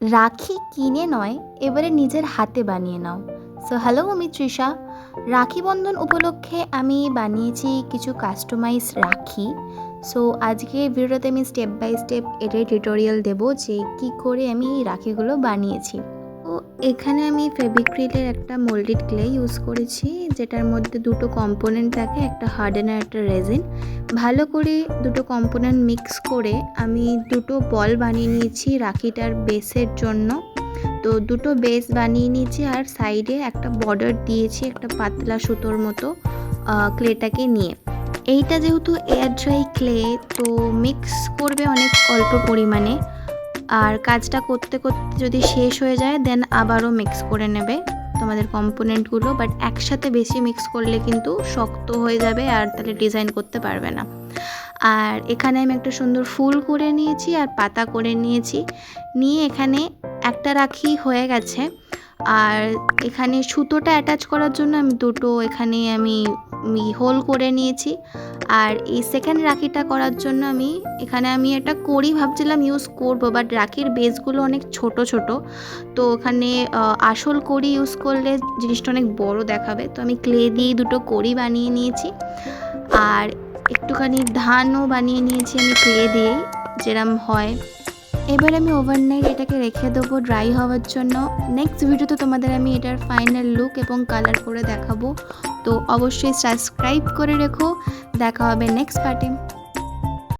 রাখি কিনে নয়, এবারে নিজের হাতে বানিয়ে নাও। সো হ্যালো, আমি তৃষা। রাখি বন্ধন উপলক্ষে আমি বানিয়েছি কিছু কাস্টমাইজ রাখি। সো আজকে ভিডিওতে আমি স্টেপ বাই স্টেপ এটাই টিউটোরিয়াল দেবো যে কী করে আমি এই রাখিগুলো বানিয়েছি। তো এখানে আমি ফেভিক্রিলের একটা মোল্ডেড ক্লে ইউজ করেছি, যেটার মধ্যে দুটো কম্পোনেন্ট থাকে, একটা হার্ডেন আর একটা রেজিন। ভালো করে দুটো কম্পোনেন্ট মিক্স করে আমি দুটো বল বানিয়ে নিয়েছি রাখিটার বেসের জন্য। তো দুটো বেস বানিয়ে নিয়েছি আর সাইডে একটা বর্ডার দিয়েছি একটা পাতলা সুতোর মতো ক্লেটাকে নিয়ে। এইটা যেহেতু এয়ার ড্রাই ক্লে, তো মিক্স করবে অনেক অল্প পরিমাণে, আর কাজটা করতে করতে যদি শেষ হয়ে যায় দেন আবারও মিক্স করে নেবে তোমাদের কম্পোনেন্টগুলো। বাট একসাথে বেশি মিক্স করলে কিন্তু শক্ত হয়ে যাবে আর তাহলে ডিজাইন করতে পারবে না। আর এখানে আমি একটা সুন্দর ফুল করে নিয়েছি আর পাতা করে নিয়েছি, নিয়ে এখানে একটা রাখি হয়ে গেছে। আর এখানে সুতোটা অ্যাটাচ করার জন্য আমি দুটো এখানে আমি হোল করে নিয়েছি। আর এই সেকেন্ড রাখিটা করার জন্য এখানে আমি একটা কড়ি ভাবছিলাম ইউজ করব, বাট রাখির বেসগুলো অনেক ছোট ছোট, তো ওখানে আসল কড়ি ইউজ করলে জিনিসটা অনেক বড় দেখাবে। তো আমি ক্লে দিয়ে দুটো কড়ি বানিয়ে নিয়েছি আর একটুখানি ধানও বানিয়ে নিয়েছি আমি ক্লে দিয়েই, যেরম হয়। এবার আমি ওভারনাইট এটাকে রেখে দেবো ড্রাই হওয়ার জন্য। নেক্সট ভিডিওতে তোমাদের আমি এটার ফাইনাল লুক এবং কালার করে দেখাবো। তো অবশ্যই সাবস্ক্রাইব করে রেখো। দেখা হবে নেক্সট পার্টে।